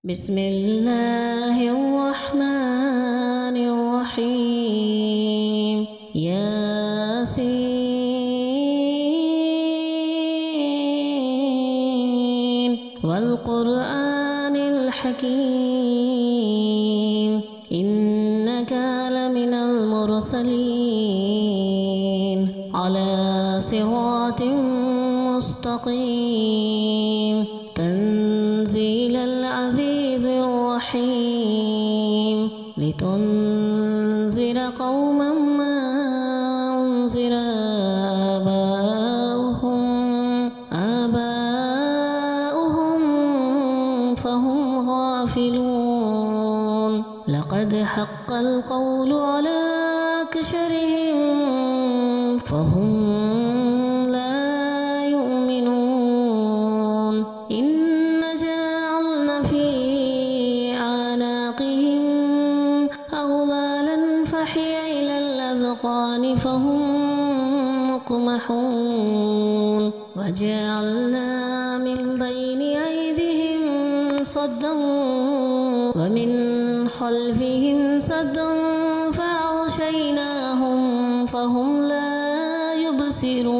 بسم الله الرحمن الرحيم ياسين والقرآن الحكيم إنك لمن المرسلين على صراط مستقيم تنزيل العزيز الرحيم لتنذر قوما ما أنذر آباؤهم فهم غافلون لقد حق القول على أكثرهم فهم لا يؤمنون إنا جعلنا في أعناقهم أغلالا فهي إلى الأذقان فهم مقمحون وجعلنا من بين أيديهم صدا ومن خلفهم صدا فأغشيناهم فهم لا يبصرون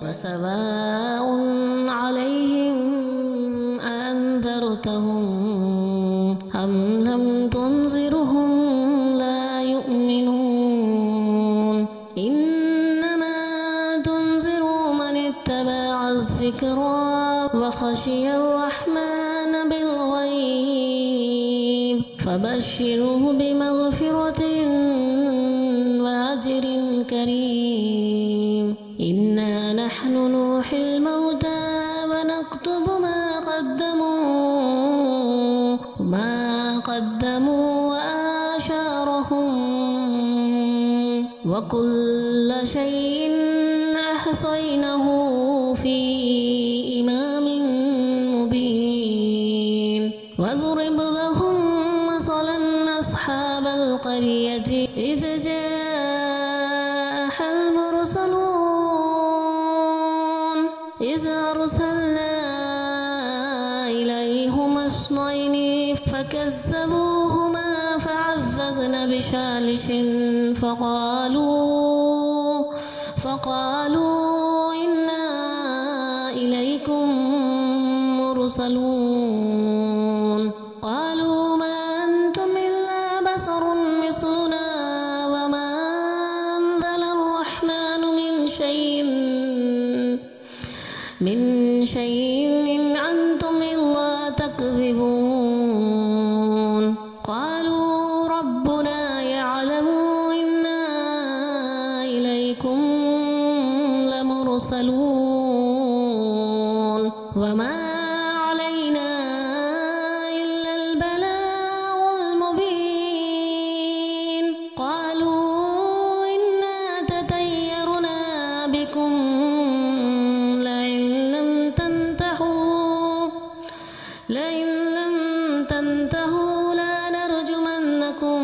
وسواء عليهم أنذرتهم أم لم تنذرهم لا يؤمنون إنما تنذر من اتبع الذكرى وخشي الرحمن بالغيب فبشره بمغفرة وأجر كريم إنا نحن نحيي الموتى ونكتب ما قدموا وآثارهم وكل شيء أحصيناه في إمام مبين واضرب لهم مثلا أصحاب القرية إذ جاءها المرسلون إذ أرسلنا إليهم اثنين فكذبوهما فعززنا بثالث فقالوا إنا إليكم مرسلون قالوا ما أنتم إلا بشر مثلنا وما أنزل الرحمن من شيء إن أنتم إلا تكذبون قالوا ربنا يعلم إنا إليكم لمرسلون وما علينا إلا البلاغ المبين قالوا إنا تطيرنا بكم لئن لم تنتهوا لنرجمنكم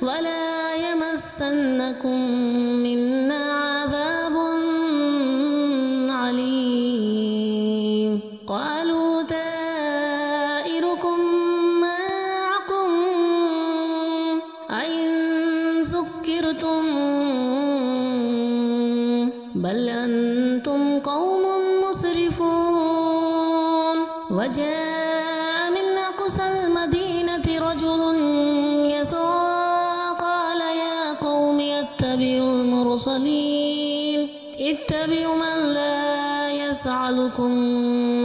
ولا يمسنكم منا عذاب عليم قالوا طائركم معكم أئن ذكرتم بل أنتم قوم مسرفون وجاء من أقصى المدينة رجل يسعى قال يا قوم اتبعوا المرسلين اتبعوا من لا يسألكم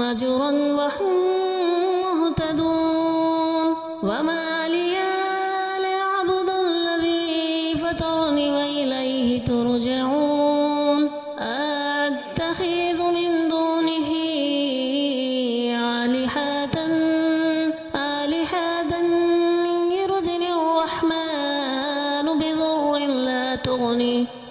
أجرا وهم مهتدون وما لي لا أعبد الذي فطرني وإليه ترجعون أتخذ من دونه آلهة يردني الرحمن بضر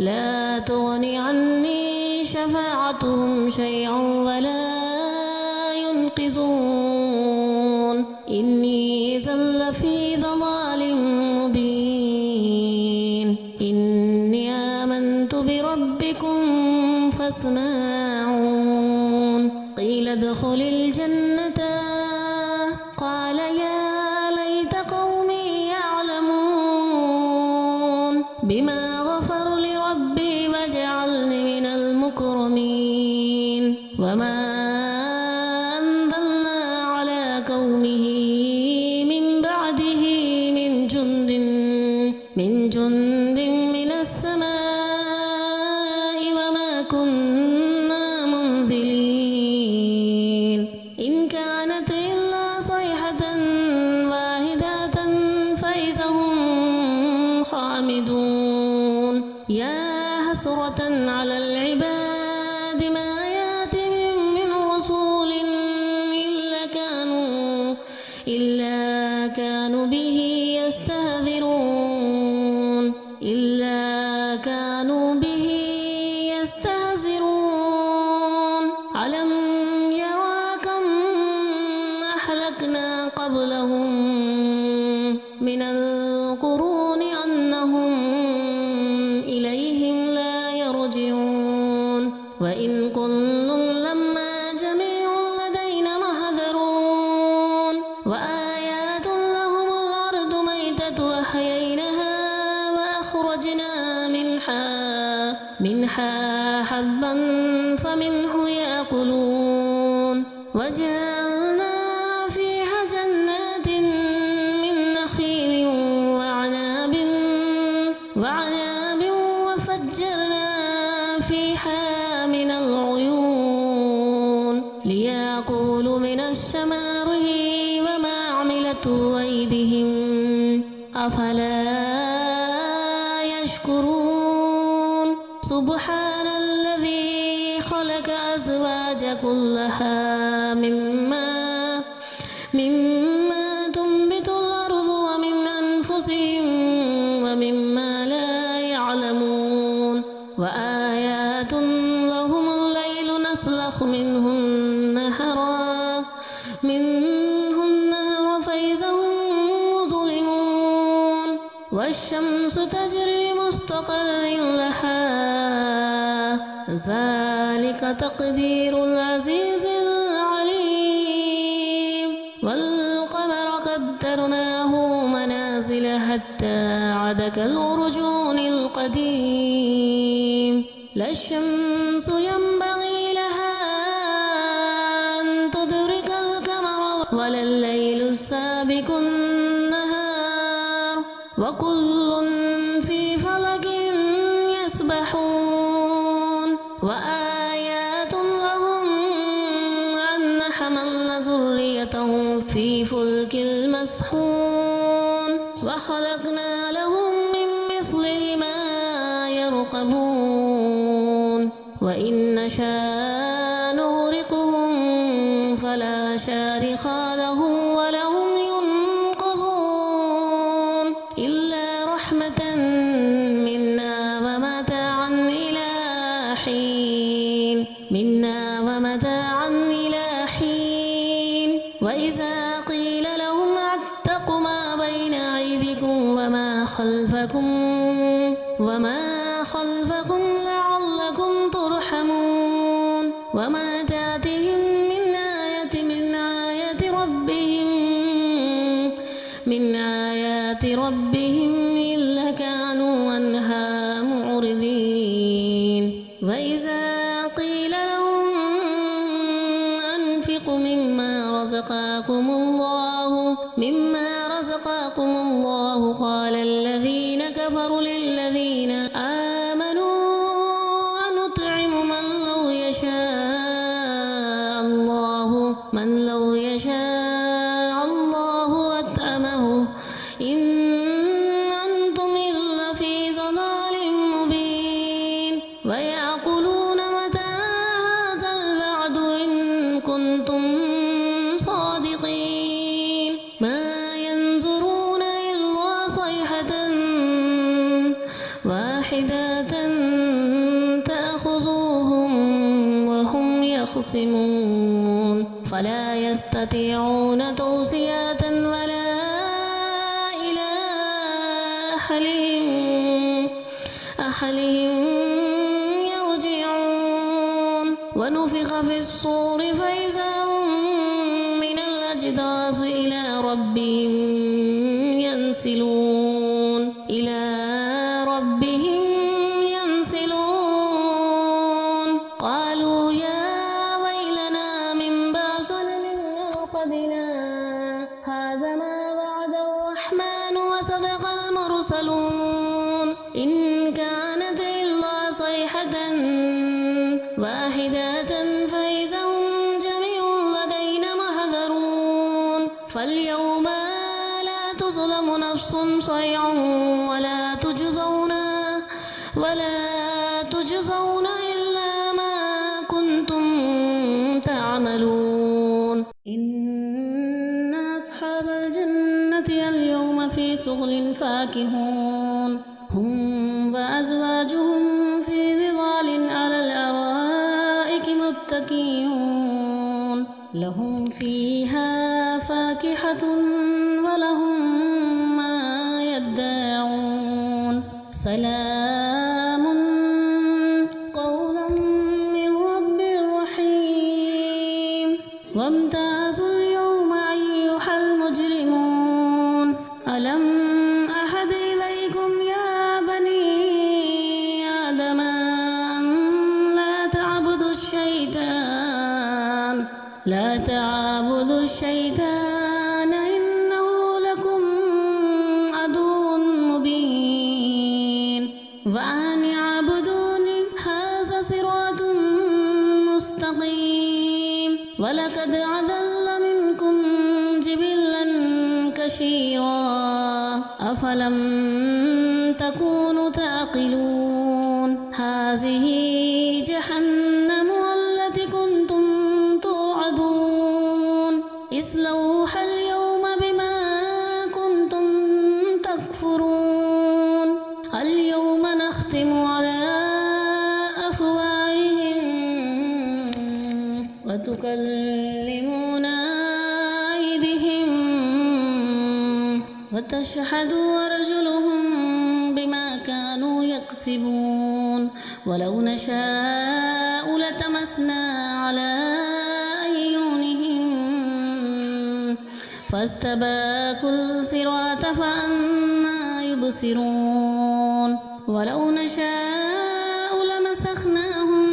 لا تغني عني شفاعتهم شيئا ولا ينقذون إني إذا لفي ضلال مبين إني آمنت بربكم فاسمعون. قيل ادخل الجنة قال يا ليت قومي يعلمون بما غفر لي ربي وجعلني من المكرمين وما أنزلنا على قومه من بعده من جند من السماء وما كنا منزلين إن كانت إلا صيحة واحدة فإذا هم خامدون يا حسرة على العباد ما ياتهم من رسول إلا كانوا به يستهزئون ألم يروا كم أهلكنا قبلهم من القرون أنهم إليهم لا يرجعون وإن كل لما جميع لدينا محضرون وآيات لهم الأرض ميتة أحييناها وأخرجنا منها حبا فمنه يأكلون وجعلنا فيها جنات من نخيل وعناب وفجرنا فيها من العيون ليأكلوا من الثمره وما عملته أيديهم أفلا يشكرون سبحان الذي خلق أزواج كلها مما تنبت الأرض ومن أنفسهم ومما لا يعلمون وآيات لهم الليل نسلخ منه النهر فإذا هم مظلمون والشمس تجري لمستقر لها ذلك تقدير العزيز العليم والقمر قدرناه منازل حتى عاد كالعرجون القديم لا الشمس ينبغي لها أن تدرك القمر ولا الليل السابق النهار وكل في فلك يسبحون وآيات لهم أن حملنا ذريتهم في فلك المسحون وخلقنا لهم من مثله ما يركبون وإن نشاء نغرقهم فلا شارخ لهم ولهم ينقذون إلا رحمة منا ومتاعا إلى حين وإذا قيل لهم اتقوا ما بين أيديكم وما خلفكم لعلكم ترحمون وما تأتيهم من آيات ربهم إلا كانوا عنها معرضين وإذا قيل لهم أنفقوا مما رزقكم الله قال الذين كفروا للذين آمنوا أنطعم من لو يشاء الله أطعمه إن أنتم إلا في ضلال مبين ويقولون متى هذا الوعد إن كنتم صادقين ما ينظرون إلا صيحة واحدة تأخذهم وهم يخصمون فلا يستطيعون توصية ولا إلى أهلهم يرجعون ونفخ في الصور فإذا هم من الأجداث إلى ربهم ينسلون قالوا يا ويلنا من بعثنا من مرقدنا هذا ما وعد الرحمن وصدق المرسلون إن كانت إلا صيحة واحدة فإذا هم جميع لدينا محضرون فاليوم لا تظلم نفس شيئا ولا تجزون إلا ما كنتم تعملون إن أصحاب الجنة اليوم في شغل فاكهون هم وأزواجهم في ظلال على الأرائك متكئون لهم فيها فاكهة ولهم ما يدعون سلام قولا من رب رحيم وامتازوا اليوم أيها المجرمون ألم أحد إليكم يا بني آدم أن لا تعبدوا الشيطان إنه لكم عدو مبين وأن اعبدوني هذا صراط مستقيم ولقد أضل منكم جبلا كثيرا أفلم تكونوا تعقلون هذه جهنم التي كنتم توعدون اصلوها اليوم بما كنتم تكفرون اليوم نختم على أفواههم وتكلمنا أيديهم وتشهد أرجلهم بما كانوا يكسبون ولو نشاء لتمسنا على أعينهم فاستباقوا الصراط فأنى يبصرون ولو نشاء لمسخناهم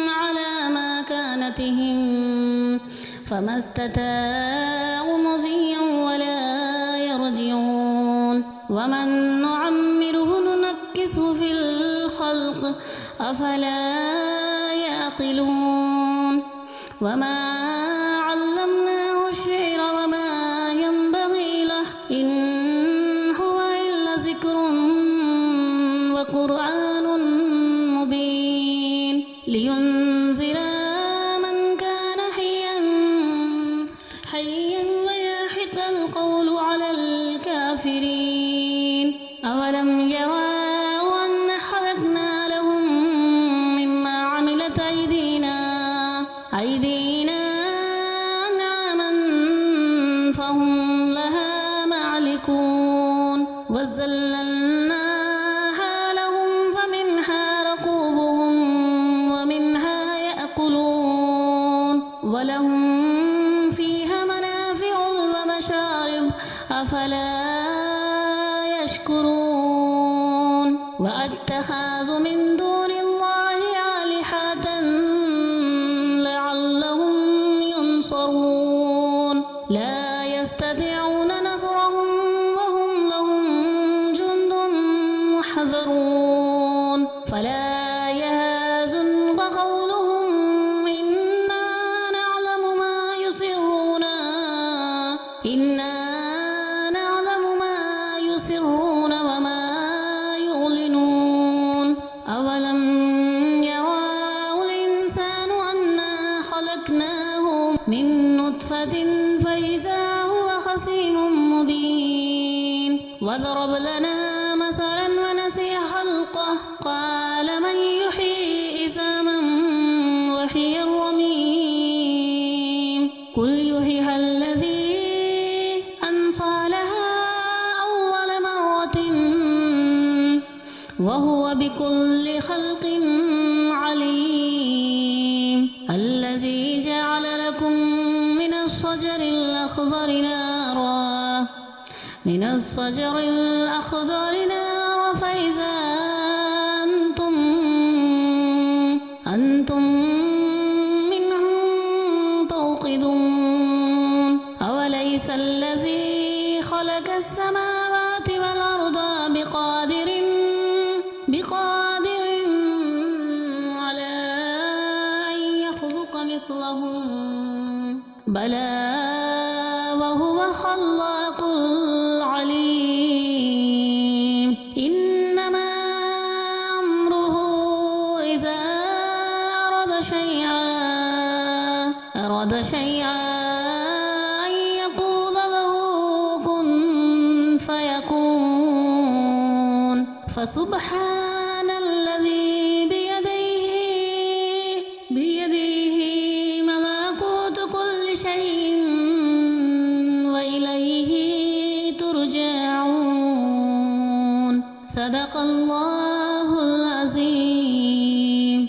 على مكانتهم فما استطاعوا مضيا ولا يرجعون ومن نعمره ننكسه في الخلق أفلا يعقلون وما علمناه الشعر وما ينبغي له إن هو إلا ذكر وقرآن مبين لينذر من كان حيا ويحق القول على الكافرين أولم يروا أن خلقنا لهم مما عملت أيدينا أنعاما فهم لها مالكون وذللناها لهم فمنها ركوبهم ومنها يأكلون ولهم فيها منافع ومشارب أفلا يشكرون واتخذوا من دون الله آلهة لعلهم ينصرون لا يستطيعون نصرهم وهم لهم جند محضرون فلا يحزنك قولهم إنا نعلم ما يسرون وما يعلنون أولم يروا الإنسان أنا خلقناه من نطفة فإذا هو خصيم مبين وضرب لنا مثلا ونسي خلقه قال من يحيي عظاما وهي الرميم قل يحييها الذي أنشأ لها أول مرة وهو بكل خلق عليم الذي الشجر الأخضر نارا من الشجر الأخضر نارا فإذا أنتم منه توقدون أوليس الذي خلق السماوات والأرض بقادر على أن يخلق مثلهم بلى وهو خلاق العليم إنما أمره إذا أراد شيئا أن يقول له كن فيكون فسبحان الذي بيده ملكوت كل شيء وإليه ترجعون صدق الله العظيم.